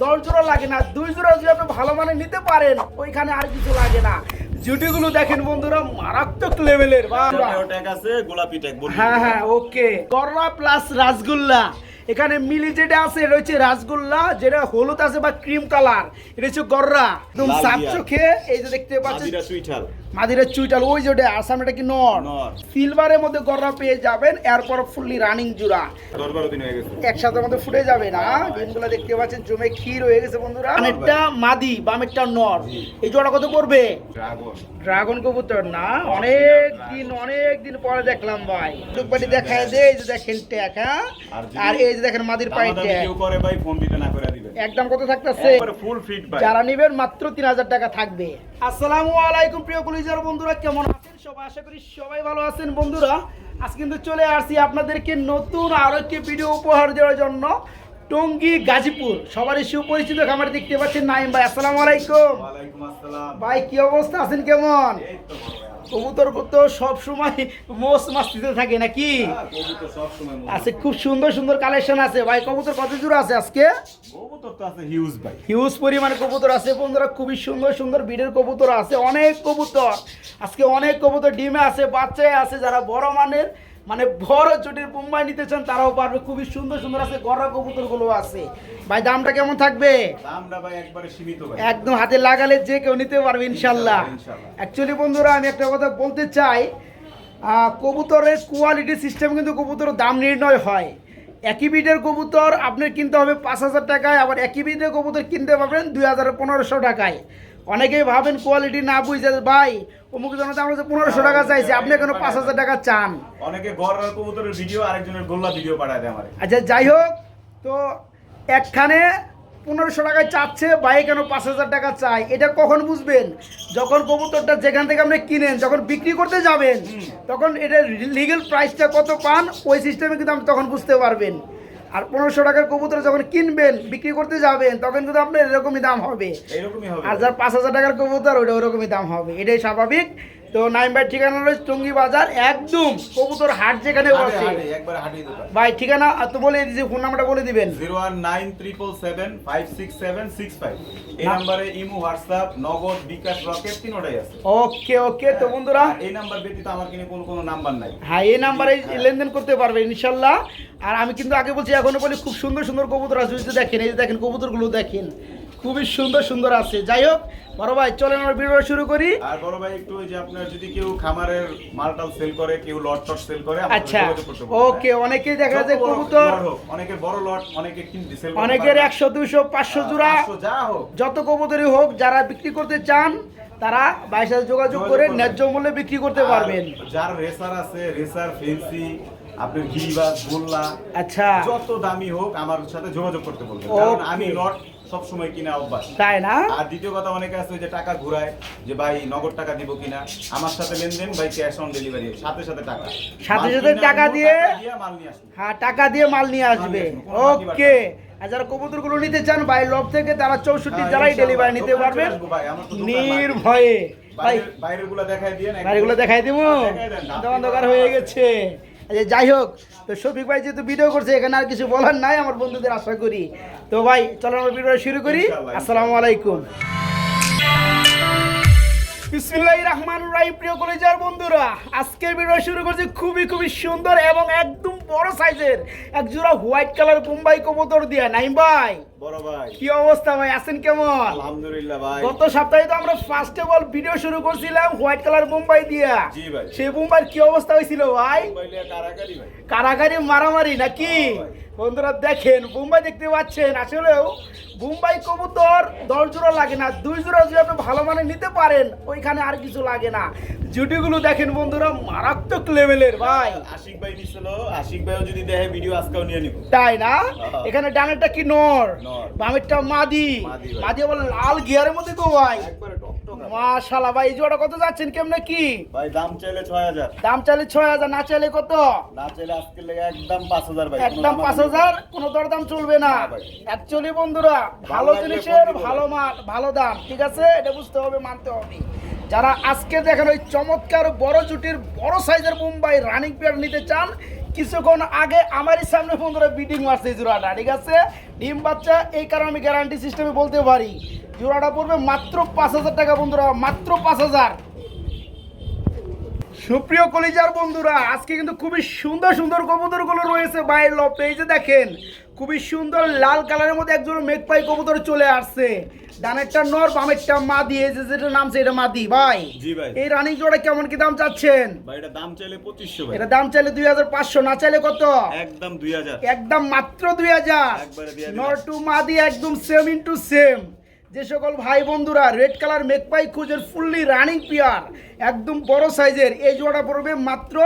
10 জোড়া লাগে না, 2 জোড়া যদি আপনি ভালো মানে নিতে পারেন ওইখানে আর কিছু লাগে না। জুটিগুলো দেখেন বন্ধুরা মারাত্মক লেভেলের। হ্যাঁ হ্যাঁ ওকে, গররা প্লাস রাসগোল্লা। এখানে মিলি যেটা আছে এটা হচ্ছে রাসগোল্লা, যেটা হলুদ আছে বা ক্রিম কালার এটা হচ্ছে গররা। একদম সাপ চোখে এই যে দেখতে পাচ্ছেন মাদিরা চুইটাল, ওই যেটা আসামটা কি নর সিলভারের মধ্যে গররা পেয়ে যাবেন। এরপর ফুললি রানিং জুড়া একসাথে মধ্যে ফুটে যাবে না। ডিমগুলো দেখতে পাচ্ছেন জমে ক্ষীর হয়ে গেছে বন্ধুরা। একটা মাদি বামেরটা নর। এই জোড়া কত পড়বে? ড্রাগন কবুতর না, অনেক দিন পরে দেখলাম ভাই। টুকবাটি দেখায় দে, এই যে দেখেন ট্যাগ। হ্যাঁ, আর এই যে দেখেন মাদির পাই ট্যাগ। একদম কত থাকতেছে? ফুল ফিট ভাই, যারা নেবেন মাত্র 3000 টাকা থাকবে। আসসালামু আলাইকুম প্রিয় কলিজার বন্ধুরা, কেমন আছেন সবাই? আশা করি সবাই ভালো আছেন বন্ধুরা। আজ কিন্তু চলে আসছি আপনাদেরকে নতুন আরো একটি ভিডিও উপহার দেওয়ার জন্য। টঙ্গী গাজীপুর সবারই সুপরিচিত খামার দেখতে পাচ্ছেন নাইম ভাই। আসসালামু আলাইকুম। ওয়ালাইকুম আসসালাম ভাই, কি অবস্থা, আছেন কেমন? কবুতর তো সব সময় মোস মাস্তিতে থাকে নাকি? কবুতর সব সময় আছে, খুব সুন্দর সুন্দর কালেকশন আছে ভাই। কবুতর কত জোড়া আছে আজকে? কবুতর তো আছে হিউজ ভাই, হিউজ পরিমাণে কবুতর আছে বন্ধুরা। খুবই সুন্দর সুন্দর বিডের কবুতর আছে, অনেক কবুতর আজকে, অনেক কবুতর ডিমে আছে, বাচ্চায় আছে। যারা বড় মানের মানে বড় চটির বোম্বাই নিতে চান তারাও পারবে। খুবই সুন্দর সুন্দর আছে, গড়া কবুতর গুলো আছে ভাই। দামটা কেমন থাকবে? দামটা ভাই একবারে সীমিত ভাই, একদম হাতে লাগালে যে কেউ নিতে পারবে ইনশাল্লাহ। অ্যাকচুয়ালি বন্ধুরা আমি একটা কথা বলতে চাই, কবুতরের কোয়ালিটি সিস্টেম কিন্তু কবুতরের দাম নির্ণয় হয়। একই বিটের কবুতর আপনার কিনতে হবে 5000 টাকায়, আবার একই বিটের কবুতর কিনতে পারবেন 2500 টাকায়। অনেকেই ভাবেন কোয়ালিটি না বুঝে ভাই অমুক জনতা আমরা 1500 টাকা চাইছি, আপনি কেন 5000 টাকা চান? অনেকে গড়ার কবুতরের ভিডিও আরেকজনের গোল্লা ভিডিও পাঠায় দেয় আমারে। আচ্ছা যাই হোক, তো একখানে 1500 টাকায় চাচ্ছে, ভাই কেন 5000 টাকা চাই? এটা কখন বুঝবেন? যখন কবুতরটা যেখান থেকে আপনি কিনেন, যখন বিক্রি করতে যাবেন তখন এটা লিগ্যাল প্রাইসটা কত পান ওই সিস্টেমে কিন্তু আপনি তখন বুঝতে পারবেন। আর 1500 টাকার কবুতর যখন কিনবেন বিক্রি করতে যাবেন তখন কিন্তু আপনার এরকমই দাম হবে। আর যার 5000 টাকার কবুতর ওইটা ওরকমই দাম হবে, এটাই স্বাভাবিক। তো নাইম ভাই ঠিকানা হলো টঙ্গী বাজার, একদম কবুতর হাট যেখানে বসে ভাই। ঠিকানা তো বলে দিয়েছি, ফোন নাম্বারটা বলে দিবেন। 01977756765। এই নম্বরে ইমো, হোয়াটসঅ্যাপ, নগদ, বিকাশ, রকেট তিনটাই আছে। ওকে ওকে, তো বন্ধুরা এই নাম্বার ব্যতীত আমার কিনে কোনো নাম্বার নাই। হ্যাঁ, এই নাম্বারে লেনদেন করতে পারবেন ইনশাল্লাহ। আর আমি কিন্তু আগে বলছি এখনো বলি, খুব সুন্দর সুন্দর কবুতর আছে। যদি দেখেন, এই যে দেখেন কবুতরগুলো দেখেন, খুবই সুন্দর সুন্দর আছে। যাই হোক বড় ভাই, চলেন আমরা ভিডিওটা শুরু করি। আর বড় ভাই একটু ওই যে আপনার যদি কেউ খামারের মালটাল সেল করে, কেউ লট টট সেল করে, আচ্ছা ওকে। অনেকেই দেখা যায় কবুতর অনেকের বড় লট, অনেকে কিনতে সেল করে, অনেকের 100 200 500 জোড়া যা হোক, যত কবুতরই হোক, যারা বিক্রি করতে চান তারা ভাইয়ের সাথে যোগাযোগ করে ন্যায্য মূল্যে বিক্রি করতে পারবেন। যার রেসার আছে, রেসার, ফেন্সি, আপনার গিরিবাজ, গোল্লা, আচ্ছা যত দামি হোক আমার সাথে যোগাযোগ করতে বলবেন, কারণ আমি লট সব সময় কিনা অভ্যাস, তাই না? আর দ্বিতীয় কথা, অনেকে আছে যে টাকা ঘুরায় যে ভাই নগদ টাকা দিব কিনা। আমার সাথে লেনদেন ভাই ক্যাশ অন ডেলিভারি, সাথে সাথে টাকা টাকা দিয়ে মাল নিয়ে আসবে। হ্যাঁ, টাকা দিয়ে মাল নিয়ে আসবে। ওকে। আর যারা কবুতরগুলো নিতে চান বাই লব থেকে, তারা 64 জেলায় ডেলিভারি নিতে পারবেন নির্ভয়ে। বাইরেগুলো দেখাই দিয়ে, বাইরেগুলো দেখাই দিব, অন্ধকার হয়ে গেছে। আচ্ছা যাই হোক, তো শফিক ভাই যেহেতু ভিডিও করছে এখানে আর কিছু বলার নাই আমার বন্ধুদের, আশা করি। তো ভাই চলো আমরা ভিডিও শুরু করি। আসসালামু আলাইকুম। বিসমিল্লাহির রহমানির রহিম। প্রিয় কলেজার বন্ধুরা, আজকের ভিডিও শুরু করছি খুবই সুন্দর এবং একদম বড় সাইজের এক জোড়া হোয়াইট কালার বোম্বাই কবুতর দিয়া। নাইম ভাই বড় ভাই, কি অবস্থা ভাই, আছেন কেমন? আলহামদুলিল্লাহ ভাই। গত সপ্তাহে তো আমরা ফার্স্ট অফ অল ভিডিও শুরু করছিলাম হোয়াইট কালার বোম্বাই দিয়া। জি ভাই। সেই বোম্বাইয়ের কি অবস্থা হয়েছিল ভাই? কারাকারি ভাই, কারাকারি মারামারি নাকি? বন্ধুরা দেখেন বোম্বাই দেখতে পাচ্ছেন, আসলেও বোম্বাই কবুতর 10 জোড়া লাগে না, 2 জোড়া যদি আপনি ভালো মানে নিতে পারেন ওইখানে আর কিছু লাগে না। জুটিগুলো দেখেন বন্ধুরা মারাত্মক লেভেলের ভাই। আশিক ভাই দিছিল, আশিক ভাইও যদি দেখে ভিডিও আজকেও নিয়ে নিব, তাই না? এখানে ডানেরটা কি নর, বামেরটা মাদি। মাদি আবার লাল গিয়ারের মধ্যে তো ভাই, একবারে টকটকা। মাশাআল্লাহ ভাই। এই জোড়া কত যাচ্ছেন, কেমনে কি ভাই? দাম চাইলে 6000, দাম চাইলে 6000, না চাইলে কত? না চাইলে আজকে লেগে একদম 5000 ভাই, একদম 5000, কোনো দরদাম চলবে না। অ্যাকচুয়ালি বন্ধুরা ভালো জিনিসের ভালো মাল, ভালো দাম, ঠিক আছে? এটা বুঝতে হবে, মানতে হবে। যারা আজকে দেখেন ওই চমৎকার বড় জুটির বড় সাইজের মুম্বাই রানিং পেয়ার নিতে চান, কিছুক্ষণ আগে আমারই সামনে বন্ধুরা বিডিং মারছে এই জোড়াটা, ঠিক আছে? ডিম বাচ্চা, এই কারণে আমি গ্যারান্টি সিস্টেমে বলতে পারি জোড়াটা পড়বে মাত্র 5,000 টাকা বন্ধুরা, মাত্র 5,000। সুপ্রিয় কলিজার বন্ধুরা, আজকে কিন্তু খুবই সুন্দর সুন্দর কবুতরগুলো রয়েছে বাইরের লপে। এই যে দেখেন খুবই সুন্দর লাল কালারের মধ্যে একজন মেঘপাই কবুতর চলে আসছে। ডানেরটা নর, বামেরটা মাদি। এই যে যেটা নামছে এটা মাদি ভাই। জি ভাই। এই রানিং জোড়া কেমন কি দাম চাচ্ছেন ভাই এটা দাম চাইলে 2500 ভাই। এটা দাম চাইলে 2,500, না চাইলে কত? একদম 2000। একদম মাত্র 2,000। একবারে দিয়ে দিলাম। নর টু মাদি একদম সেম ইনটু সেম। যে সকল ভাই বন্ধুরা রেড কালার মেঘপাই খুঁজের ফুললি রানিং পেয়ার একদম বড় সাইজের, এই জোড়াটা পড়বে মাত্র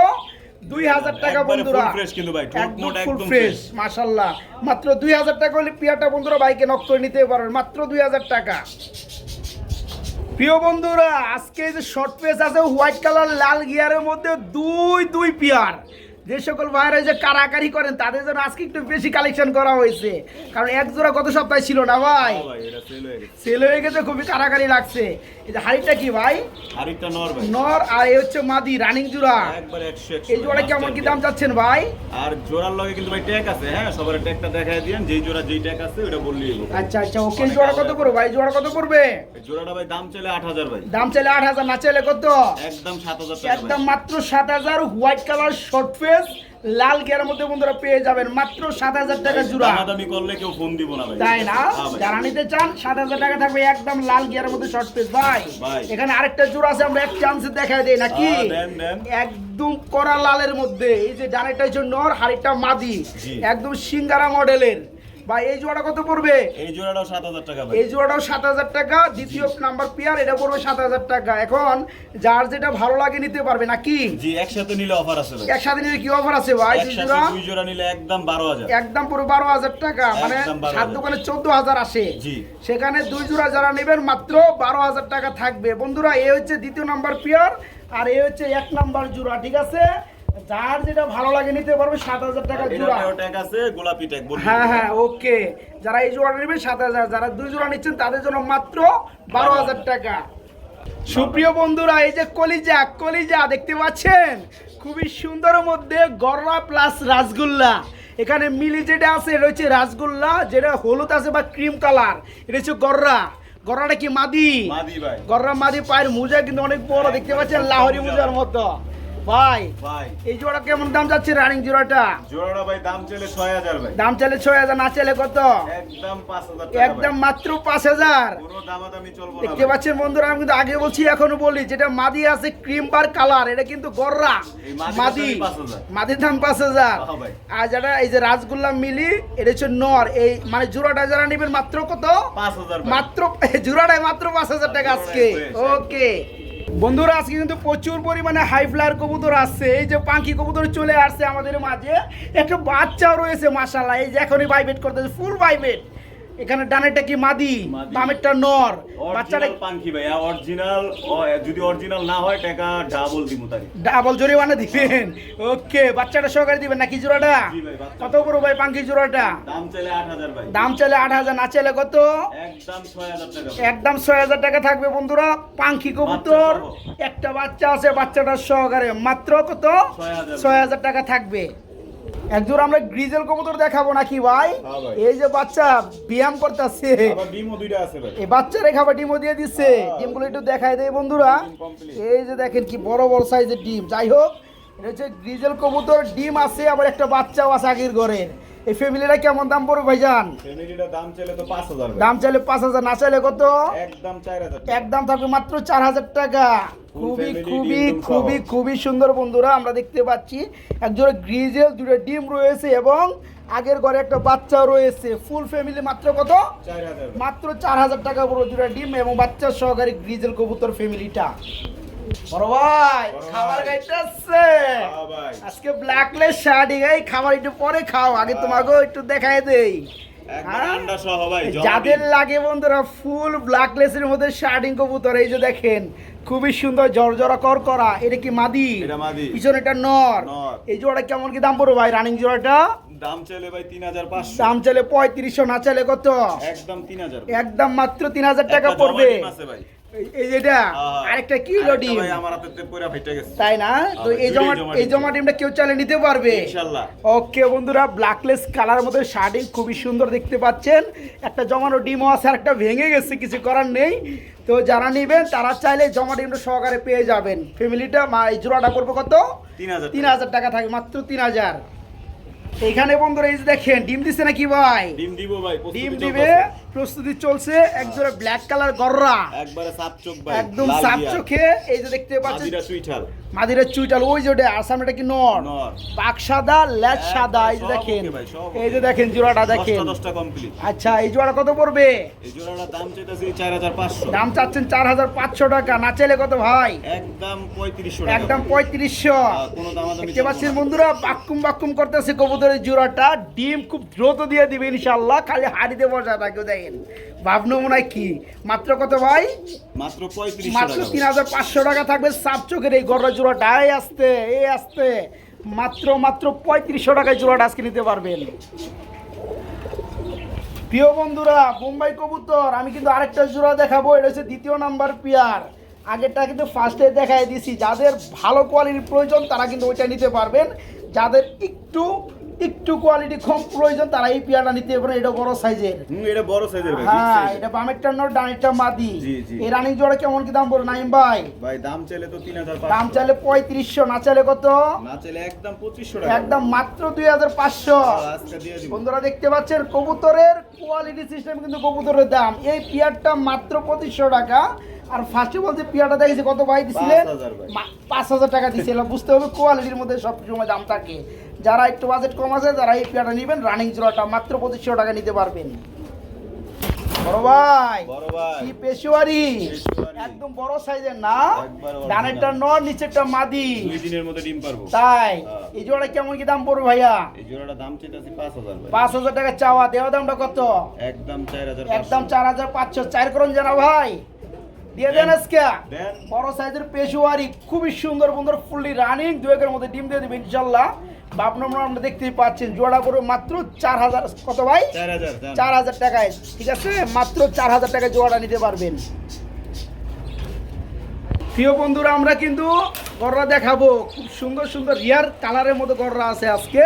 2,000 টাকা বন্ধুরা। ফুল ফ্রেশ কিন্তু ভাই, ঠোঁট মোট ফুল একদম ফ্রেশ ফ্রেশ। মাশাআল্লাহ। মাত্র 2,000 টাকা হলে পেয়ারটা বন্ধুরা বাইকে নক করে নিতে পারবেন, মাত্র 2,000 টাকা। প্রিয় বন্ধুরা, আজকে যে শর্ট পেস আছে হোয়াইট কালার লাল গিয়ারের মধ্যে দুই পেয়ার। যে সকল ভাইরা যে কারাকারি করেন তাদের জন্য আজকে একটু বেশি কালেকশন করা হয়েছে, কারণ এক জোড়া গত সপ্তাহে ছিল না ভাই, হ্যাঁ ভাই এটা সেল হয়ে গেছে। সেল হয়ে গেছে, খুবই কারাকারি লাগছে। এই যে হাড়িটা কি ভাই? আরেকটা নর ভাই। নর, আর এই হচ্ছে মাদি রানিং জোড়া। একবারে 100 এই জোড়া কেমন কি দাম চাচ্ছেন ভাই? আর জোড়ার লগে কিন্তু ভাই ট্যাগ আছে, হ্যাঁ সবার ট্যাগটা দেখায় দিয়েন, যেই জোড়া যেই ট্যাগ আছে ওটা বললেই হবে। আচ্ছা আচ্ছা, ওকে। জোড়া কত পড়বে ভাই? জোড়া কত পড়বে? এই জোড়াটা ভাই দাম চাইলে 8000 ভাই। দাম চাইলে 8,000, না চাইলে কত? একদম 7000 টাকা একদম ভাই। মাত্র 7,000। হোয়াইট কালার শর্ট ফেস লাল গিয়ারের মধ্যে বন্ধুরা পেয়ে যাবেন মাত্র 7,000 টাকা জোড়া। দামাদামি করলে কেউ ফোন দিব না ভাই। তাই না? হ্যাঁ ভাই। যারা নিতে চান 7,000 টাকা থাকবে একদম লাল গিয়ারের মধ্যে শর্ট পেস ভাই। ভাই। এখানে আরেকটা জোড়া আছে, আমরা এক চান্সে দেখাই দেই নাকি? দেন দেন। একদম কড়া লালের মধ্যে এই যে ডানেরটা হচ্ছে নর, হাড়িটা মাদি, জি। একদম সিঙ্গারা মডেলের ভাই। এই জোড়াটা কত পড়বে? এই জোড়াটাও 7000 টাকা ভাই। এই জোড়াটাও 7,000 টাকা। দ্বিতীয় নাম্বার পেয়ার, এটা পড়বে 7,000 টাকা। এখন যার যেটা ভালো লাগে নিতে পারবে নাকি? জি, একসাথে নিলে অফার আছে ভাই। একসাথে নিলে কি অফার আছে ভাই? দুই একসাথে জোড়া দুই জোড়া নিলে একদম 12000। একদম পুরো 12,000 টাকা, মানে একদম 12,000 সাত দোকানে 14,000 আসে। জি। সেখানে দুই জোড়া যারা নেবেন মাত্র 12,000 টাকা থাকবে বন্ধুরা। এই হচ্ছে দ্বিতীয় নাম্বার পেয়ার, আর এই হচ্ছে এক নাম্বার জোড়া, ঠিক আছে? যার যেটা ভালো লাগে নিতে পারবে 7,000 টাকা জোড়া। এটাও ট্যাগ আছে, গোলাপি ট্যাগ বলুন। হ্যাঁ হ্যাঁ, ওকে। যারা এই জোড়া নেবেন 7,000, যারা দুই জোড়া নিচ্ছেন তাদের জন্য মাত্র 12,000 টাকা। সুপ্রিয় বন্ধুরা, এই যে কলিজা দেখতে পাচ্ছেন, খুবই সুন্দরের মধ্যে গররা প্লাস রাসগোল্লা। এখানে মিলি যেটা আছে এটা হচ্ছে রাসগোল্লা, যেটা হলুদ আছে বা ক্রিম কালার, এটা হচ্ছে গররাটা কি মাদি? মাদি ভাই। গররা মাদি। পায়ের মোজা কিন্তু অনেক বড়, দেখতে পাচ্ছেন লাহোরি মোজার মতো ভাই। ভাই এই জোড়া কেমন দাম যাচ্ছে রানিং জোড়াটা? জোড়াটা ভাই দাম চাইলে 6000 ভাই। দাম চাইলে 6,000, না চাইলে কত? একদম 5000 টাকা। একদম মাত্র 5,000। পুরো দামাদামি চলবো না দেখতে ভাই। পাচ্ছেন বন্ধুরা, আমি কিন্তু আগে বলছি এখনো বলি, যেটা মাদি আছে ক্রিম বার কালার, এটা কিন্তু গররা এই মাদির মাদি। দামই 5,000 মাদির দাম 5,000। হ্যাঁ ভাই। আর যারা এই যে রাসগোল্লা মিলি, এটা হচ্ছে নর। এই মানে জোড়াটা যারা নেবেন মাত্র কত? 5000 ভাই। মাত্র জোড়াটায় মাত্র 5,000 টাকা আজকে। ওকে বন্ধুরা, আজকে কিন্তু প্রচুর পরিমাণে হাই ফ্লায়ার কবুতর আসছে। এই যে পাখি কবুতর চলে আসছে আমাদের মাঝে, একটা বাচ্চাও রয়েছে মাশাআল্লাহ। এই যে এখনই ভাইবেট করতেছে, ফুল ভাইবেট। এখানে ডানেরটা কি মাদি, বামেরটা নর। বাচ্চাটা অরিজিনাল পাঙ্কি ভাই, অরিজিনাল। যদি অরিজিনাল না হয় টাকা ডাবল দিমু তাই। ডাবল জরিমানা দিবেন। ওকে, বাচ্চাটা সহকারে দিবেন নাকি জোড়াটা? জি ভাই, বাচ্চা। কত বড় ভাই পাখি জোড়াটা? দাম চাইলে 8000 ভাই। দাম চাইলে 8,000, না চাইলে কত? একদম 6000 টাকা ভাই। একদম 6,000 টাকা থাকবে বন্ধুরা। পাখি কবুতর বাচ্চা একটা বাচ্চা আছে, বাচ্চাটা সহকারে মাত্র কত? 6000 6,000 টাকা থাকবে। একজোড়া আমরা গ্রিজেল কবুতর দেখাবো নাকি ভাই? হ্যাঁ ভাই। এই যে বাচ্চা ব্যায়াম করতেছে, আবার ডিমও দুইটা আছে ভাই। এই বাচ্চারে খাবার ডিমও দিয়ে দিচ্ছে। ডিমগুলো একটু দেখায় দেয় বন্ধুরা। complete। এই যে দেখেন কি বড় বড় সাইজের ডিম। যাই হোক, এটা হচ্ছে গ্রিজেল কবুতর, ডিম আছে, আবার একটা বাচ্চাও আছে আগের ঘরের। এই ফ্যামিলিটা কেমন দাম পড়বে ভাইজান? ফ্যামিলিটা দাম চাইলে তো 5000 ভাই। দাম চাইলে 5,000, না চাইলে কত? একদম 4000 টাকা। একদম থাকবে মাত্র 4,000 টাকা। খুবই family খুবই ডিম সহ। খুবই খুবই সুন্দর বন্ধুরা, আমরা দেখতে পাচ্ছি একজোড়া গ্রিজেল, দুটো ডিম রয়েছে এবং আগের ঘরে একটা বাচ্চাও রয়েছে। ফুল ফ্যামিলি মাত্র কত? 4000 ভাই। মাত্র 4,000 টাকা পুরো দুটো ডিম এবং বাচ্চা সহকারে গ্রিজেল কবুতর ফ্যামিলিটা। বড় ভাই বড় খাবার ভাই। খাইতেছে হ্যাঁ ভাই। আজকে ব্ল্যাকলেস শার্টি গাই, খাবার একটু পরে খাও, আগে তোমাকে একটু দেখাই দেই। একবার আন্ডা সহ ভাই। যাদের লাগে বন্ধুরা ফুল ব্ল্যাকলেসের মধ্যে শার্টিং কবুতর, এই যে দেখেন খুবই সুন্দর জর্জরা কর করা। এটা কি মাদি? এটা মাদি। পিছনে এটা নর। নর। এই জোড়া কেমন কি দাম পড়বে ভাই রানিং জোড়াটা? দাম চাইলে ভাই 3500। দাম চাইলে 3500, না চাইলে কত? একদম 3000। একদম মাত্র 3,000 টাকা একটা পড়বে। জমা ডিম আছে ভাই। এই যেটা হ্যাঁ। আরেকটা কি হলো ডিম ভাই আমার হাতে পুরা ফেটে গেছে। তাই না? তো এই জমা ডিমটা কেউ চাইলে নিতে পারবে ইনশাআল্লাহ। ওকে বন্ধুরা, ব্ল্যাকলেস কালার মধ্যে শার্টিং খুবই সুন্দর দেখতে পাচ্ছেন। একটা জমানো ডিমও আছে, আর একটা ভেঙে গেছে, কিছু করার নেই। তো যারা নেবেন তারা চাইলে জমা ডিমটা সহকারে পেয়ে যাবেন। ফ্যামিলিটা এই জোড়াটা পড়বে কত? 3000 টাকা থাকবে, মাত্র 3000। এইখানে বন্ধুরা এই যে দেখেন ডিম দিচ্ছে নাকি ভাই? ডিম দিব ভাই, ডিম দিবে, প্রস্তুতি চলছে। একজোড়া ব্ল্যাক কালার গররা, একবারে সাপ চোখ ভাই, একদম সাপ চোখে। এই যে দেখতে পাচ্ছেন মাদিরা সুইঠাল, মাদিরের চুইটাল, ওই যে ওটা আসামটা কি নর, পাক সাদা লেজ সাদা। এই যে দেখেন, এই যে দেখেন জোড়াটা দেখেন। 10টা কমপ্লিট। আচ্ছা, এই জোড়া কত পড়বে? এই জোড়াটার দাম চাইতাছি 4500। দাম চাচ্ছেন 4500 টাকা, না চাইলে কত ভাই? একদম 3500 টাকা। একদম 3500। কোনো দামাদামি দেখতে পাচ্ছেন বন্ধুরা, বাক্কুম বাক্কুম করতেছে কবুতরের জোড়াটা। ডিম খুব দ্রুত দিয়ে দিবে ইনশাআল্লাহ, খালি হাড়িতে বসা থাকে। দেখেন ভাব নমুনা কি, মাত্র কত ভাই? মাত্র 3500 মাত্র টাকা। 3500 টাকা থাকবে সাপ চোখের এই গররা জোড়াটা। এই আসতে মাত্র 3500 টাকায় জোড়াটা আজকে নিতে পারবেন। প্রিয় বন্ধুরা, বোম্বাই কবুতর আমি কিন্তু আরেকটা জোড়া দেখাবো। এটা হচ্ছে দ্বিতীয় নাম্বার পেয়ার। আগেরটা কিন্তু ফার্স্টে দেখাই দিছি। যাদের ভালো কোয়ালিটির প্রয়োজন তারা কিন্তু ওইটা নিতে পারবেন। যাদের একটু কোয়ালিটি কম প্রয়োজন তারা এই পেয়ারটা নিতে পারবেন। এটা বড় সাইজের। এটা বড় সাইজের ভাই, হ্যাঁ, এটা বামেরটা নর, ডানেরটা মাদি। জি, জি। এই রানিং জোড়া কেমন কি দাম বলো নাইম ভাই? ভাই দাম চাইলে তো 3500। দাম চাইলে 3500, না চাইলে কত? না চাইলে একদম 2500 টাকা। একদম মাত্র 2500। আজকে দিয়ে দিব। বন্ধুরা দেখতে পাচ্ছেন কবুতরের কোয়ালিটি সিস্টেম কিন্তু কবুতরের দাম। এই পিয়ারটা মাত্র 2500 টাকা। আর ফার্স্টে বলতে পিয়ারটা দেখেছি কত ভাই দিছিলেন? 5000 ভাই। 5000 টাকা দিছিল। বুঝতে হবে কোয়ালিটির মধ্যে সব সময় দাম থাকে। যারা একটু বাজেট কম আছে তারা এই পিয়ারটা নেবেন। রানিং জোড়াটা মাত্র 2500 টাকা নিতে পারবেন। বড় ভাই, বড় ভাই, কি পেশোয়ারি, পেশোয়ারি। একদম বড় সাইজের না? একবার original। ডানেরটা নর, নিচেরটা মাদি। 2 দিনের মধ্যে ডিম পারবো। তাই হ্যাঁ। এই জোড়া কেমন কি দাম পড়বে ভাইয়া? এই জোড়াটার দাম চাইতাছি 5000 ভাই। 5000 টাকা চাওয়া, দেওয়া দামটা কত? একদম 4500। একদম 4500। 4 করুন জানা ভাই, দিয়ে দেন আজকে। দেন। বড় সাইজের পেশোয়ারি, খুবই সুন্দর বন্ধুর, ফুললি রানিং, 2 একের মধ্যে ডিম দিয়ে দিবে ইনশাআল্লাহ। বাপ নম্বর আমরা দেখতেই পাচ্ছেন। জোড়া করে মাত্র 4000। কত ভাই? 4000 দেন। 4000 টাকায়, ঠিক আছে? মাত্র 4000 টাকায় জোড়াটা নিতে পারবেন। প্রিয় বন্ধুরা, আমরা কিন্তু গররা দেখাবো। খুব সুন্দর সুন্দর রিয়ার কালারের মধ্যে গররা আছে আজকে।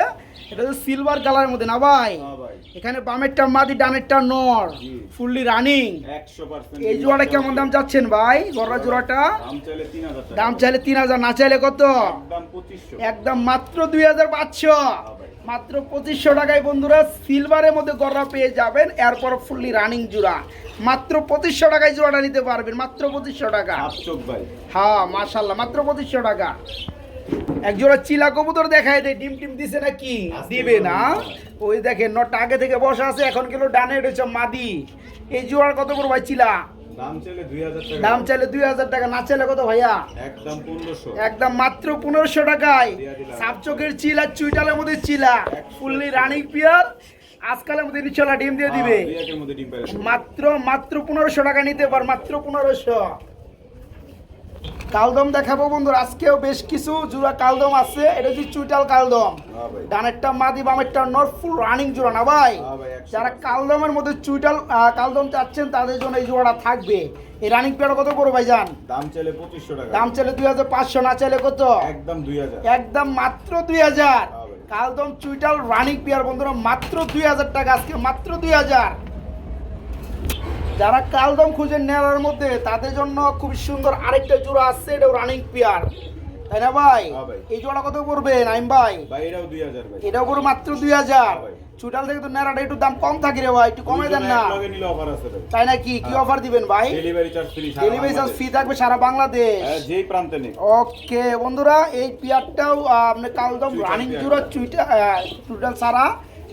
এটা হচ্ছে সিলভার কালারের মধ্যে না ভাই? হ্যাঁ ভাই। এখানে বামেরটা মাদি, ডানেরটা নর, জি। Fully running. 100%। এই জোড়াটা কেমন দাম চাচ্ছেন ভাই? গররা জোড়াটা দাম চাইলে 3000 টাকা। দাম চাইলে 3000, না চাইলে কত? একদম 2500। একদম মাত্র 2500। মাত্র 2500 টাকায় বন্ধুরা সিলভারের মধ্যে গররা পেয়ে যাবেন। এরপর ফুললি রানিং জোড়া মাত্র 2500 টাকায় জোড়াটা নিতে পারবেন। মাত্র 2500 টাকা। সাপ চোখ ভাই। হ্যাঁ মাশাআল্লাহ, মাত্র 2500 টাকা। এক জোড়া চিলা কবুতর দেখায় দেয়, ডিম টিম দিছে নাকি? দিবে না। ওই দেখেন নটা আগে থেকে বসা আছে, এখন কিলো ডানে রয়েছে মাদি। এই জোড়ার কত করে ভাই চিলা? দাম চাইলে 2000 টাকা। দাম চাইলে 2000 টাকা, না চাইলে কত ভাইয়া? একদম 1500। একদম মাত্র 1500 টাকায়। সাপ চোখের চিলা, চুইটালের মধ্যে চিলা, ফুললি রানিং পিয়ার। আজকালের মধ্যে ইনশাআল্লাহ ডিম দিয়ে দিবে। 2 একের মধ্যে ডিম পারবো। মাত্র 1500 টাকা নিতে পার, মাত্র 1500। কালদম দেখাবো বন্ধুরা, আজকেও বেশ কিছু জোড়া কালদম আছে। এটা হচ্ছে চুইটাল কালদম। হ্যাঁ ভাই। ডানেরটা মাদি, বামেরটা নর, ফুল রানিং জোড়া না ভাই? হ্যাঁ ভাই, 100%। যারা কালদমের মধ্যে চুইটাল কালদম চাচ্ছেন তাদের জন্য এই জোড়াটা থাকবে। এই রানিং পেয়ার কত পড়বে ভাইজান? দাম চাইলে 2500 টাকা। দাম চাইলে 2500, না চাইলে কত? একদম 2000। একদম মাত্র 2000। হ্যাঁ ভাই। কালদম চুইটাল রানিং পেয়ার বন্ধুরা মাত্র 2000 টাকা আজকে, মাত্র 2000। যারা কালদম খুঁজে নেওয়ার মধ্যে তাদের জন্য খুব সুন্দর আরেকটা জোড়া আছে। এটাও রানিং পেয়ার, তাই না ভাই? হ্যাঁ ভাই। এই জোড়া কত পড়বে নাইম ভাই? ভাই এটাও 2000 ভাই। এটাও পড়বে মাত্র 2000। ভাই। চুটাল থেকে তো নেড়াটা একটু দাম কম থাকে রে ভাই, একটু কমে দেন না। লগে নিলে অফার আছে ভাই। তাই নাকি? কি অফার দিবেন ভাই? Delivery charge free. Delivery charge free থাকবে সারা বাংলাদেশ। যেই প্রান্তে নেই। ওকে বন্ধুরা, এই পেয়ারটাও আপনি কালদম চুইটাল রানিং পেয়ার। জোড়া চুইটাল সারা।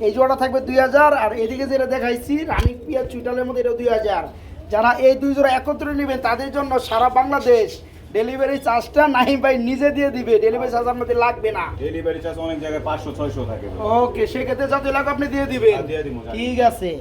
এই জোড়াটা থাকবে 2000। আর এদিকে যেটা দেখাইছি রানিং পেয়ার চুইটালের মধ্যে এটা 2000। যারা এই দুই জোড়া একত্রে নেবেন তাদের জন্য সারা বাংলাদেশ ডেলিভারি চার্জটা নাহিম ভাই নিজে দিয়ে দিবে। ডেলিভারি চার্জ আপনাদের লাগবে না। ডেলিভারি চার্জ অনেক জায়গায় 500 600 থাকে ভাই। ওকে, সেক্ষেত্রে যত লাগবে আপনি দিয়ে দিবেন। দিয়ে দিব, জানি। ঠিক আছে।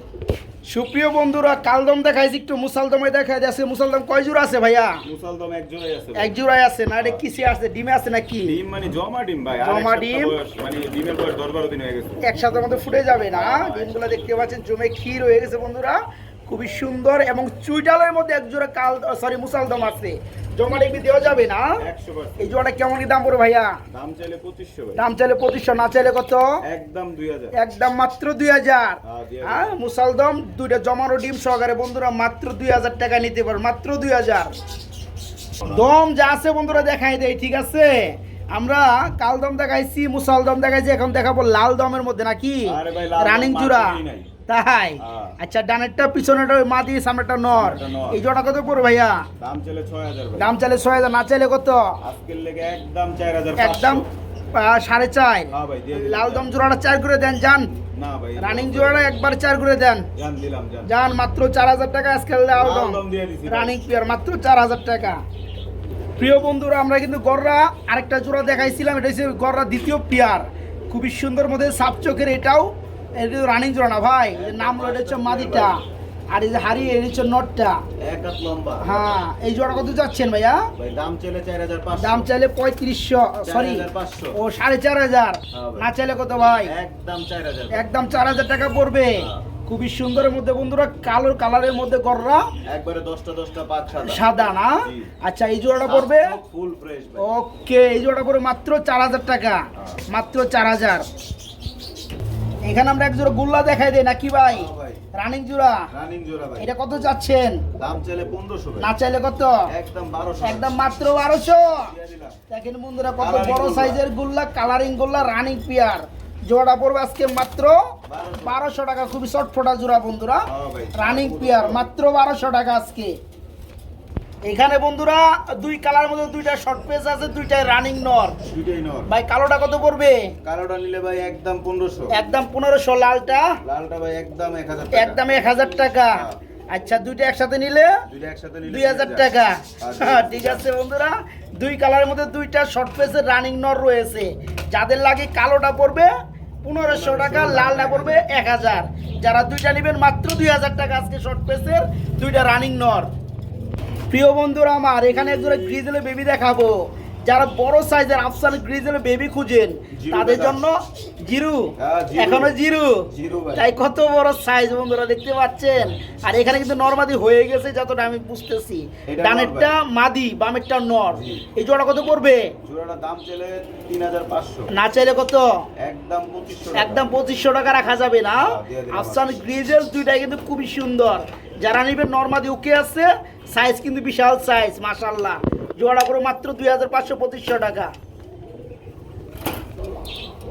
সুপ্রিয় বন্ধুরা, কালদম দেখাইছি, একটু মুসালদমে দেখাই যাচ্ছে। মুসালদম কয় জোড়া আছে ভাইয়া? মুসালদম এক জোড়াই আছে ভাই। এক জোড়াই আছে না? এটা কিসে আছে? ডিমে আছে নাকি? ডিম মানে জমা ডিম ভাই। জমা আর এক ডিম? সপ্তাহ বয়স, মানে ডিমের বয়স 10 12 দিন হয়ে গেছে। একসাথে মধ্যে ফুটে যাবে না? হ্যাঁ, ডিমগুলো দেখতে পাচ্ছেন জমে ক্ষীর হয়ে গেছে বন্ধুরা। খুবই সুন্দর এবং চুইটালের মধ্যে এক জোড়া মুসালদম আছে। জমা ডিগ্রি দেওয়া যাবে না? 100%। এই জোড়াটা কেমন কি দাম পড়বে ভাইয়া? দাম চাইলে 2500 ভাই। দাম চাইলে 2500, না চাইলে কত? একদম 2000। একদম মাত্র 2000। হ্যাঁ, 2000। হ্যাঁ, মুসালদম দুইটা জমানো ডিম সহকারে বন্ধুরা মাত্র 2000 টাকা নিতে পারো, মাত্র 2000। দম যা আছে বন্ধুরা দেখাই দেয়, ঠিক আছে? আমরা কাল দম দেখাইছি, মুসাল দম দেখাইছি, এখন দেখাবো লাল দমের মধ্যে নাকি আরে ভাই, লাল দম রানিং জোড়া। মার্কেটেই নাই। তাই? হ্যাঁ। আচ্ছা, ডানেরটা পিছনেটা ওই মাদি, সামনেটা নর। সামনেটা নর। এই জোড়া কত পড়বে ভাইয়া? দাম চাইলে 6000 ভাই। দাম চাইলে 6000, না চাইলে কত? আজকের লেগে একদম 4500। একদম 4.5। হ্যাঁ ভাই, দিয়ে দিলাম। লাল দম জোড়াটা 4 করে দেন জান। না ভাই, রানিং জোড়াটা একবার 4 করে দেন জান দিলাম জান। জান, মাত্র 4000 টাকা আজকে লাল দম। লাল দম দিয়ে দিছি ভাই। রানিং পেয়ার মাত্র 4000 টাকা। প্রিয় বন্ধুরা, আমরা কিন্তু গররা আরেকটা জোড়া দেখাইছিলাম, এটা হচ্ছে গররা দ্বিতীয় পেয়ার, খুবই সুন্দর মধ্যে সাপ চোখের। এটাও এটা রানিং জোড়া না ভাই, এর নাম হলো, এটা হচ্ছে মাদিটা, আর এই যে হাড়ি, এটা হচ্ছে নটটা। এক হাত লম্বা। হ্যাঁ, এই জোড়া কত যাচ্ছেন ভাইয়া? ভাই দাম চাইলে 4500। দাম চাইলে 3500, সরি 4500। ও 4500। হ্যাঁ ভাই। না চাইলে কত ভাই? একদম 4000। একদম 4000 টাকা পড়বে। হ্যাঁ। খুবই সুন্দরের মধ্যে বন্ধুরা, কালো কালারের মধ্যে গররা একবারে 10টা পাঁচ সাদা। সাদা না? জি। আচ্ছা, এই জোড়াটা পড়বে ফুল ফ্রেশ ভাই। ওকে, এই জোড়াটা পড়বে মাত্র 4000 টাকা, মাত্র 4000। এখানে আমরা এক জোড়া গুল্লা দেখাই দেই নাকি ভাই? হ্যাঁ ভাই। রানিং জোড়া। রানিং জোড়া ভাই। এটা কত চাচ্ছেন? দাম চাইলে 1500 ভাই। না চাইলে কত? একদম 1200। একদম মাত্র 1200। দিয়ে দিলাম। দেখেন বন্ধুরা, কত Colouring বড় গুল্লা। সাইজের গুল্লা, কালারিং গুল্লা, রানিং পিয়ার। জোড়া পড়বে আজকে মাত্র 1200 টাকা, খুবই চটফটা জোড়া বন্ধুরা। হ্যাঁ ভাই। রানিং পিয়ার মাত্র 1200 টাকা আজকে। এখানে বন্ধুরা দুই কালার মধ্যে দুইটা শর্ট পেস আছে, দুইটাই রানিং নর। দুইটাই নর। ভাই কালোটা কত পড়বে? কালোটা নিলে ভাই একদম 1500। একদম 1500। লালটা লালটা ভাই একদম 1000 টাকা। একদম 1000 টাকা। আচ্ছা, দুইটা একসাথে নিলে দুইটা একসাথে নিলে 2000 টাকা। আর ঠিক আছে বন্ধুরা, দুই কালারের মধ্যে দুইটা শর্ট পেসের রানিং নর রয়েছে। যাদের লাগে কালোটা পড়বে 1500 টাকা, লালটা পড়বে 1000। যারা দুইটা নেবেন মাত্র 2000 টাকা আজকে শর্ট পেসের দুইটা রানিং নর। প্রিয় বন্ধুরা আমার, এখানে একজোড়া গ্রিজেল বেবি দেখাবো। যারা বড় সাইজের আফসান গ্রিজেল বেবি খুঁজেন তাদের জন্য জিরো, হ্যাঁ, জিরো। এখনো জিরো। জিরো ভাই। তাই কত বড় সাইজ বন্ধুরা দেখতে পাচ্ছেন। আর এখানে কিন্তু নরমাদি হয়ে গেছে যতটা আমি বুঝতেছি। এটা ডানেরটা মাদি, বামেরটা নর। জি। এই জোড়া কত পড়বে? জোড়াটার দাম চাইলে 3500। না চাইলে কত? একদম 2500 টাকা। একদম 2500 টাকা রাখা যাবে না? হ্যাঁ, দিয়ে দিলাম। আফসান গ্রিজেল দুইটাই কিন্তু খুবই সুন্দর। যারা নিবেন নরমাদি ওকে আছে, সাইজ কিন্তু বিশাল সাইজ মাশাআল্লাহ। জোড়া করে মাত্র 2500, 2500 টাকা।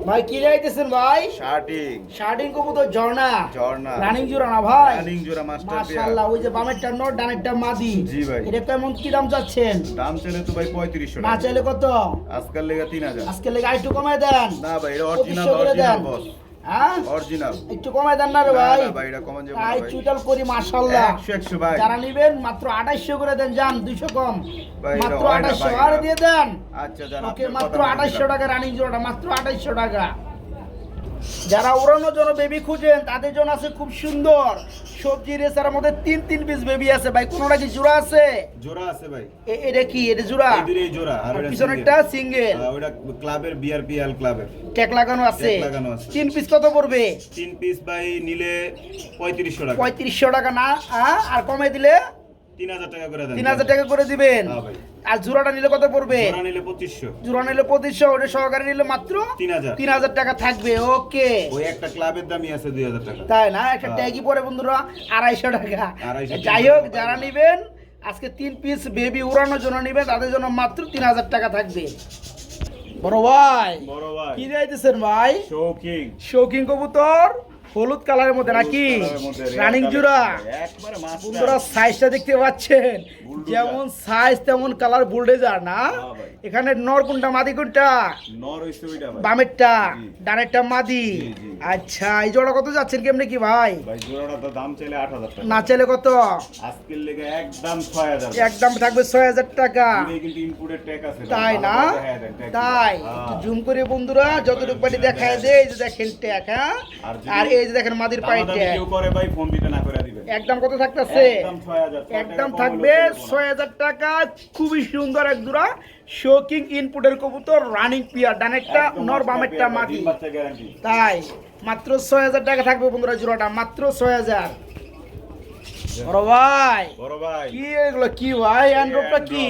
ভাই কি রাইতেছেন ভাই? শার্টিং। শার্টিং কবুতর ঝর্ণা। ঝর্ণা। রানিং জোড়া না ভাই? রানিং জোড়া মাস্টার পেয়ার। মাশাআল্লাহ। ওই যে বামেরটা নর, ডানেরটা মাদি। জি ভাই। এটা কেমন কি দাম চাচ্ছেন? দাম চাইলে তো ভাই 3500 না টাকা। চাইলে কত? আজকাল লেগে 3000। আজকে লেগে একটু কমায় দেন। না ভাই, এটা অরিজিনাল 2500 করে দেন। বস। হ্যাঁ, অরিজিনাল। একটু কমায় দেন না রে ভাই। না ভাই, এটা কমান যাবে না তাই ভাই। চুইটাল করি মাশাআল্লাহ। 100 ভাই। যারা নিবেন মাত্র 2800 করে দেন জান, 200 কম। ভাই, এটা মাত্র হয় না 2800 ভাই, আর এটা। দিয়ে দেন। আচ্ছা জান, ওকে, আপনার মাত্র কথা 2800 টাকা রানিং জোড়াটা, মাত্র 2800 টাকা। যারা ওড়ানোর জন্য বেবি খুঁজেন তাদের জন্য আছে খুব সুন্দর সবজি রেসার মধ্যে তিন পিস বেবি আছে ভাই। কোনটা কি জোড়া আছে? জোড়া আছে ভাই। এটা কি? এটা জোড়া? এদিকে জোড়া আর আর এটা পিছনেরটা সিঙ্গেল। ওটা ক্লাবের বিআরপিএল ক্লাবের। ট্যাগ লাগানো আছে। ট্যাগ লাগানো আছে। 3 পিস কত পড়বে? 3 পিস ভাই নিলে 3500 টাকা। 3500 টাকা না? আর কমে দিলে 3000 টাকা করে দেন। 3000 টাকা করে দিবেন। হ্যাঁ ভাই। আর জোড়াটা নিলে কত পড়বে? জোড়া নিলে 2500। জোড়া নিলে 2500, ওটা সহকারে নিলে মাত্র 3000। 3000 টাকা থাকবে। ওকে, ওই একটা ক্লাবের দামই আছে 2000 টাকা। তাই না? একটা হ্যাঁ। ট্যাগই পড়ে বন্ধুরা 250 টাকা। 250 যাই হোক, যারা নিবেন আজকে 3 পিস বেবি উড়ানোর জন্য নিবেন তাদের জন্য মাত্র 3000 টাকা থাকবে। বড় ভাই বড় ভাই। কি যাইতেছেন ভাই? শৌকিং। শৌকিং কবুতর হলুদ কালারের মধ্যে নাকি? রানিং জোড়া। একবারে মাস্টার। বন্ধুরা সাইজটা দেখতে পাচ্ছেন, বুলডোজার। যেমন সাইজ তেমন কালার, বুলডোজার না? হ্যাঁ ভাই। এখানে নর কোনটা, মাদি কোনটা? নর হইছে ওইটা ভাই। বামেরটা, জি। ডানেরটা মাদি। জি, জি। আচ্ছা, এই জোড়া কত যাচ্ছেন কেমনে কি ভাই? ভাই জোড়াটা তো দাম চাইলে 8000 টাকা। না চাইলে কত? আজকের লেগে একদম 6000। একদম থাকবে 6000 টাকা। এই কিন্তু ইনপুটের ট্যাগ আছে। তাই না? ভালো করে দেখায় দেন ট্যাগ। তাই হ্যাঁ। জুম করে বন্ধুরা যতটুকু পারি দেখায় দেয়। এই যে দেখেন ট্যাগ, হ্যাঁ, আর যদি আর এই যে দেখেন মাদির পাই দামাদামি ট্যাগ। কেউ করে ভাই ফোন দিতে না করে দিবেন। একদম কত থাকতেছে? একদম 6000। একদম থাকবে 6000 টাকা। খুবই সুন্দর এক জোড়া শোকিং ইনপুটের কবুতর, রানিং পিয়ার, ডানেরটা নর, বামেরটা মাদি। বাচ্চা গ্যারান্টি। তাই মাত্র 6000 টাকা থাকবে বন্ধুরা জোড়াটা, মাত্র 6000। বড় ভাই বড় ভাই কি এগুলো কি ভাই অ্যান্ড্রপটা কি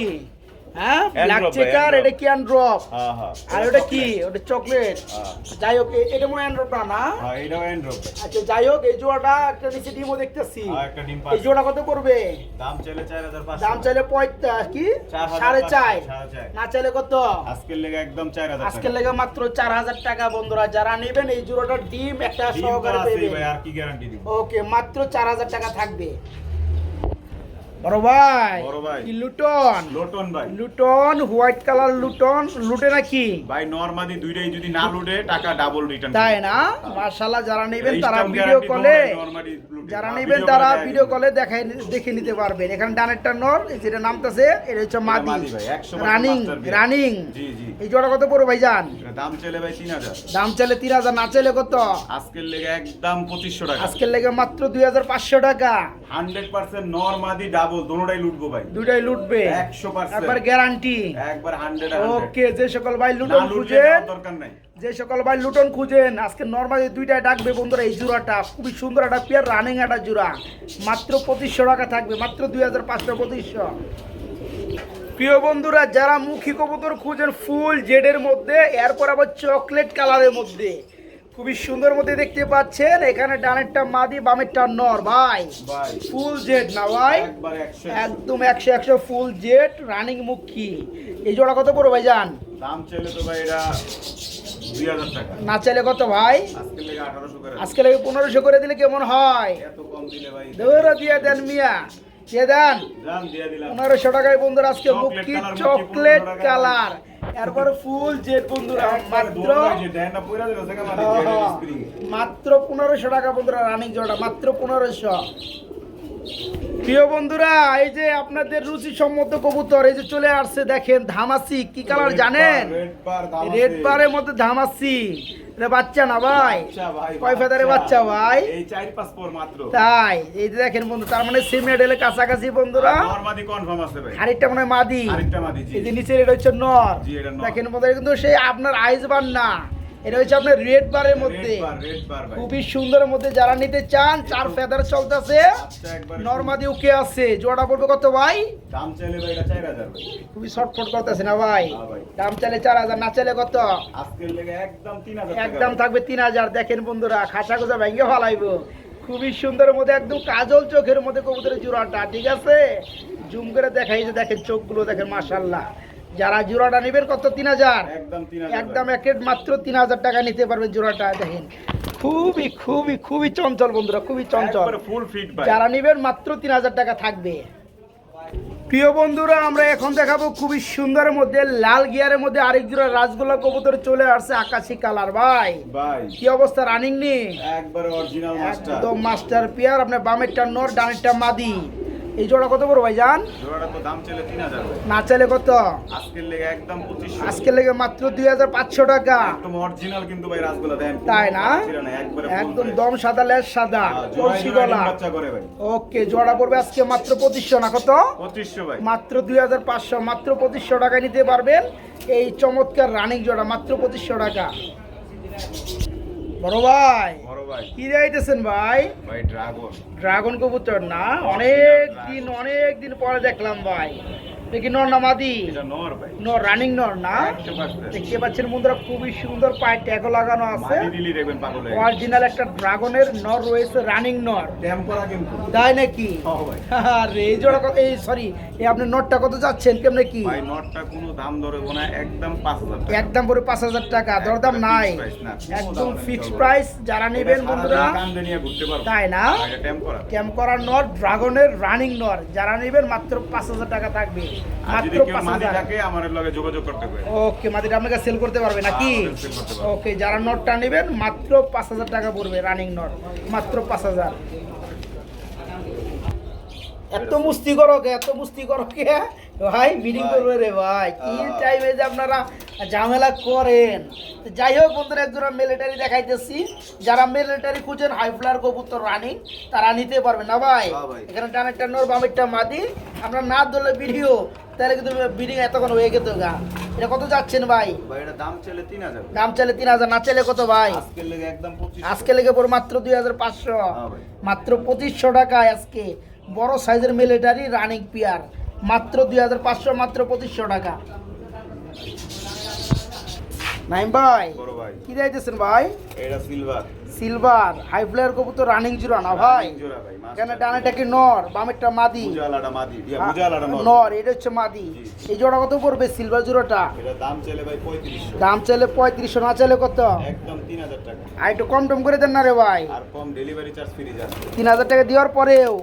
হ্যাঁ ব্ল্যাক Androp ভাই, চেকার Androp। এটা কি অ্যান্ড্রপ হ্যাঁ হ্যাঁ আর ওটা কি ওটা চকলেট হ্যাঁ যাই হোক এটা মনে হয় অ্যান্ড্রপটা না হ্যাঁ এটাও অ্যান্ড্রপ ভাই আচ্ছা যাই হোক এই জোড়াটা একটা নিচে ডিমও দেখতেছি একটা ডিম এই পাচ্ছে জোড়া কত পড়বে দাম চাইলে 4500 দাম চাইলে কি 4,500 4.5 না চাইলে কত আজকের লেগে একদম 4000 আজকের লেগে মাত্র 4,000 টাকা বন্ধুরা যারা নেবেন এই জোড়াটার ডিম একটা সহকারে ভাই পেবেন আর কি গ্যারান্টি দিব ওকে মাত্র 4,000 টাকা থাকবে বড় ভাই বড় ভাই। কি লুটন লোটন ভাই লুটন হোয়াইট কালার লুটন লুটে নাকি ভাই নরমালি দুইটাই যদি না লুটে টাকা ডাবল রিটার্ন তাই না মাশাআল্লাহ যারা নেবেন তারা ভিডিও কলে দেখে নিতে পারবেন এখানে ডানেরটা নর এই যেটা নামতেছে এটা হচ্ছে মাদি মাদি ভাই, 100% রানিং master beard। রানিং জি জি এই জোড়া কত পড়বে ভাইজান দাম চাইলে ভাই 3000 দাম চাইলে 3,000 না চাইলে কত আজকের লেগে একদম 2500 টাকা আজকের লেগে মাত্র 2,500 টাকা 100% নরমালি ডাবল দুটোটাই লুটবো ভাই দুটাই লুটবে 100% একবার গ্যারান্টি একবার 100 ওকে যে সকল ভাই না লুটন লুটলে খুঁজেন নেওয়ার দরকার নাই যে সকল ভাই লুটন খুঁজেন আজকে নরমালি দুইটাই ডাকবে বন্ধুরা এই জোড়াটা খুবই সুন্দর একটা পেয়ার রানিং একটা জোড়া মাত্র 2500 টাকা থাকবে মাত্র 2,500 2500 প্রিয় বন্ধুরা যারা মুখী কবুতর খুঁজেন ফুল জেডের মধ্যে এরপর আবার চকলেট কালারের মধ্যে খুবই সুন্দর মধ্যে দেখতে পাচ্ছেন এখানে ডানেরটা মাদি বামেরটা নর ভাই ভাই ফুল জেড না ভাই একবার 100 একদম 100 ফুল জেড রানিং মুখী এই জোড়া কত পড়ো ভাই জান দাম চাইলে তো ভাই এটা 2000 টাকা না চাইলে কত ভাই আজকের লেগে 1800 করে আজকে লাগে 1500 করে দিলে কেমন হয় এত কম দিলে ভাই দৌড়া দিয়ে দেন মিয়া দিয়ে দেন দাম দিয়ে দিলাম 1500 টাকায় বন্ধুরা আজকে চকলেট মুখী কালার, মুখী চকলেট 1500 টাকা। কালার এরপর ফুল জেড বন্ধুরা মাত্র যে দেন না পয়রা দিল জায়গা মানে জেড স্প্রিং মাত্র 1500 টাকা বন্ধুরা রানিং জোড়া মাত্র 1500 প্রিয় বন্ধুরা এই যে আপনাদের রুচি সম্মত কবুতর এই যে চলে আসছে দেখেন ধামাসি কি কালার জানেন রেড বারের মধ্যে ধামাসি এটা বাচ্চা না ভাই কয় ফেদারের বাচ্চা ভাই এই 4-5 পর মাত্র তাই এই যে দেখেন বন্ধু তার মানে সেম মেডেলের কাছাকাছি বন্ধুরা নরমাদি কনফার্ম আছে ভাই আরেকটা মনে হয় মাদি আরেকটা মাদি জি এই যে নিচের এটা হচ্ছে নর জি, এটা নর। দেখেন বন্ধুরা কিন্তু সেই আপনার আইস বার না এটা হচ্ছে আপনার রেড বারের মধ্যে রেড বার ভাই খুবই সুন্দরের মধ্যে যারা নিতে চান 4 ফেদার চলতেছে আচ্ছা একবার নরমাদি ওকে আছে জোড়া পড়বে কত ভাই দাম চাইলে ভাই এটা 4000 ভাই খুবই শর্টফট করতেছে না ভাই হ্যাঁ ভাই। দাম চাইলে 4,000 না চাইলে কত আজকের লেগে একদম 3000 টাকা একদম থাকবে 3,000 দেখেন বন্ধুরা খাসা গোজা ভেঙে ফলাইবো খুবই সুন্দরের মধ্যে একদম কাজল চোখের মধ্যে কবুতরের জোড়াটা ঠিক আছে জুম করে দেখাই যে দেখেন চোখগুলো দেখেন মাশাআল্লাহ যারা জোড়াটা নেবেন কত 3,000 একদম 3000 একদম একের মাত্র 3,000 টাকা নিতে পারবেন জোড়াটা দেখেন খুবই খুবই খুবই চঞ্চল বন্ধুরা খুবই চঞ্চল একবার ফুল ফিট ভাই যারা নেবেন মাত্র 3,000 টাকা থাকবে প্রিয় বন্ধুরা আমরা এখন দেখাবো খুবই সুন্দরের মধ্যে লাল গিয়ারের মধ্যে আরেক জোড়া রাজগোল্লা কবুতর চলে আসছে আকাশি কালার ভাই ভাই কি অবস্থা রানিং নি একবার অরিজিনাল মাস্টার একদম মাস্টার পিয়ার আপনার বামেরটা নর ডানেরটা মাদি এই জোড়া কত বড় ভাই জান জোড়াটা তো দাম চাইলে 3000 ভাই না চাইলে কত আজকের লেগে একদম 2500 আজকে লেগে মাত্র 2,500 টাকা একদম অরিজিনাল কিন্তু ভাই রাসগোলা দেন তাই না একবারে একদম দম সাদা লেজ সাদা কলসি গলা বাচ্চা করে ভাই ওকে জোড়া পড়বে আজকে মাত্র 2500 না কত 2500 ভাই মাত্র 2,500 মাত্র 2500 টাকা নিতে পারবেন এই চমৎকার রানিং জোড়া মাত্র 2500 টাকা বড় ভাই বড় ভাই কি যাইতেছেন ভাই ভাই ড্রাগন ড্রাগন কবুতর না অনেক দিন পরে দেখলাম ভাই দেখি নর না মাদি এটা নর ভাই নর রানিং নর না 100% দেখতে পাচ্ছেন বন্ধুরা খুবই সুন্দর পায়ে ট্যাগও লাগানো আছে মাটি দিলি দেখবেন পাগল হয়ে অরিজিনাল একটা ড্রাগনের নর রয়েছে রানিং নর টেম্পোরা কিন্তু তাই নাকি হ্যাঁ ভাই আরে এই জোড়া কত এই সরি এই আপনি নটটা কত যাচ্ছেন কেমনে কি ভাই নটটা কোনো দাম ধরবো না একদম 5000 টাকা একদম পুরো 5,000 টাকা দরদাম নাই একদম ফিক্সড প্রাইস যারা নেবেন বন্ধুরা কান্দে নিয়ে ঘুরতে পারবো তাই না এটা টেম্পোরা ক্যাম্প করার নর ড্রাগনের রানিং নর যারা নেবেন মাত্র 5,000 টাকা থাকবে আর যদি মাত্র কেউ মাটি 5,000 থাকে আমাদের লগে যোগাযোগ করতে হবে ওকে মাটিটা আপনাকে সেল করতে পারবে নাকি আমাদের sell করতে পারবে। ওকে যারা নটটা নেবেন মাত্র 5,000 টাকা পড়বে রানিং নট মাত্র 5,000 এত মুস্তি করো কে ভাই বিডিং করবে রে ভাই কি টাইমে যে আপনারা ঝামেলা করেন তো যাই হোক বন্ধুরা একজোড়া মিলিটারি দেখাইতেছি যারা মিলিটারি খুঁজেন হাই ফ্লায়ার কবুতর রানিং তারা নিতে পারবে না ভাই হ্যাঁ ভাই। এখানে ডানেরটা নর বামেরটা মাদি আমরা না ধরলে ভিডিও তাহলে কিন্তু বিডিং এতক্ষণ হয়ে যেত গা এটা কত যাচ্ছেন ভাই ভাই এটা দাম চলে 3000 দাম চাইলে 3,000 না চাইলে কত ভাই আজকের লেগে একদম 2500 আজকে লেগে পড়ে মাত্র 2,500 হ্যাঁ ভাই। মাত্র 2,500 টাকায় আজকে বড় সাইজের মিলিটারি রানিং পেয়ার, মাত্র 2500, মাত্র 2500 টাকা। নাইম ভাই বড় ভাই কি দিতেছেন ভাই? এটা সিলভার সিলভার হাই ফ্লায়ার কবুতর রানিং জোড়া না ভাই? জোড়া ভাই এখানে ডানেটা কি নর, বামেরটা মাদি? মুজালাটা মাদি মুজালাটা নর, এটা হচ্ছে মাদি। এই জোড়া কত পড়বে সিলভার জোড়াটা? এটা দাম চলে ভাই 3500, দাম চাইলে 3500, না চাইলে কত? একদম 3000 টাকা। আর একটু কম টম করে দেন না রে ভাই। আর কম ডেলিভারি চার্জ ফ্রি যাচ্ছে। 3000 টাকা দেওয়ার পরেও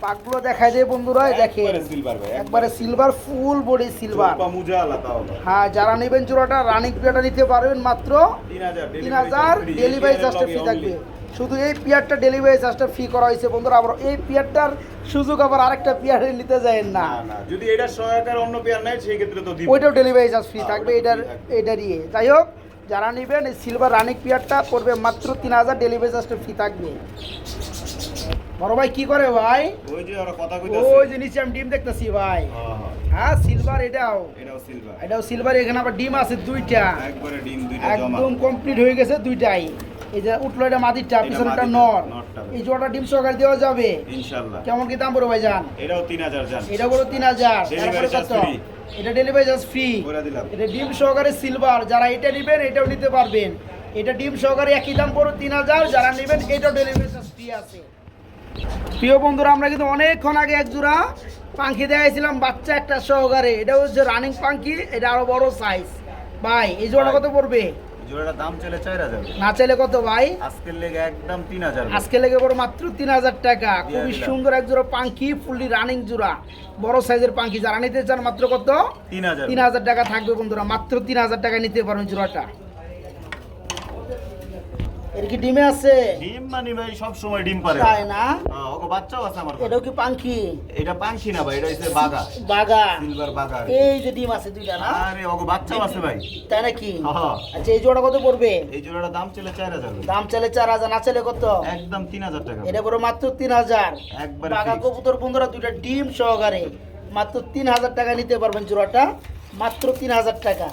পাকগুলো দেখাই দেয় বন্ধুরা, দেখেন একবারে সিলভার ভাই, একবারে সিলভার, ফুল বডি সিলভার। চোপা মুজালা তাও হ্যাঁ, যারা নেবেন জোড়াটা রানিং পেয়ারটা নিতে পারবেন মাত্র 3000, ডেলিভারি চার্জটা ফ্রি থাকবে। শুধু এই পেয়ারটা ডেলিভারি চার্জটা ফ্রি করা হয়েছে বন্ধুরা। আবার এই পেয়ারটার সুযোগ আবার আরেকটা পেয়ারে নিতে যায় না, না না, যদি এটা সহায়কার অন্য পেয়ার নাই সেই ক্ষেত্রে তো দিব। ওইটাও ডেলিভারি চার্জ ফ্রি হ্যাঁ, থাকবে ওটা এটার free থাকবে। এটা দিয়ে। যাই হোক, যারা নেবেন এই সিলভার রানিং পেয়ারটা পড়বে মাত্র 3000, ডেলিভারি চার্জটা ফ্রি থাকবে। বড় ভাই কি করে ভাই? ওই যে ওরা কথা কইতাছে, ওই যে নিচে আমি ডিম দেখতেছি ভাই। হ্যাঁ সিলভার, এটাও সিলভার। এখানে আবার ডিম আছে দুইটা, একবারে ডিম দুইটা জমা, একদম কমপ্লিট হয়ে গেছে দুইটাই। এই যে উঠলো এটা মাদিরটা, পিছনেরটা নর। এই জোড়াটা ডিম সহকারে দেওয়া যাবে ইনশাআল্লাহ। কেমন কি দাম পড়বে ভাই জান? এটাও 3000 জান, এটা বড় 3000। Delivery charge free। এটা ডেলিভারি চার্জ ফ্রি বলে দিলাম। এটা ডিম সহকারে সিলভার। যারা এটা নেবেন এটাও নিতে পারবেন। এটা ডিম সহকারে একই দাম পড়ো 3000। যারা নেবেন এটাও ডেলিভারি চার্জ ফ্রি আছে। প্রিয় বন্ধুরা, আমরা কিন্তু অনেকক্ষণ আগে এক জোড়া পাখি দেখাইছিলাম বাচ্চা একটা সহকারে। এটা হচ্ছে রানিং পাখি, এটা আরো বড় সাইজ। ভাই এই জোড়া কত পড়বে? জোড়াটার দাম চলে 4000, না চাইলে কত ভাই? আজকের লেগে একদম 3000। আজকে লেগে পড়ো মাত্র 3000 টাকা। খুবই দিলাম। সুন্দর এক জোড়া পাখি, ফুললি রানিং জোড়া, বড় সাইজের পাখি। যারা নিতে চান মাত্র কত? 3000। 3000 টাকা থাকবে বন্ধুরা, মাত্র 3000 টাকা নিতে পারবেন জোড়াটা। এর কি ডিমে আছে? ডিম মানে ভাই সব সময় ডিম পারে, তাই না? হ্যাঁ, ওকে বাচ্চাও আছে আমার কাছে। এটাও কি পাখি? এটা পাখি না ভাই, এটা হচ্ছে বাগা, বাগা। সিলভার বাগা। এই যে ডিম আছে দুইটা না? আরে ওকে বাচ্চাও আছে ভাই। তাই নাকি? হ্যাঁ। আচ্ছা, এই জোড়া কত পড়বে? এই জোড়াটার দাম চলে 4000, দাম চাইলে 4000, না চাইলে কত? একদম 3000 টাকা। এটা পুরো মাত্র 3000। একবারে বাঘা fixed। কবুতর বন্ধুরা দুইটা ডিম সহকারে মাত্র 3000 টাকা নিতে পারবেন জোড়াটা, মাত্র 3000 টাকা।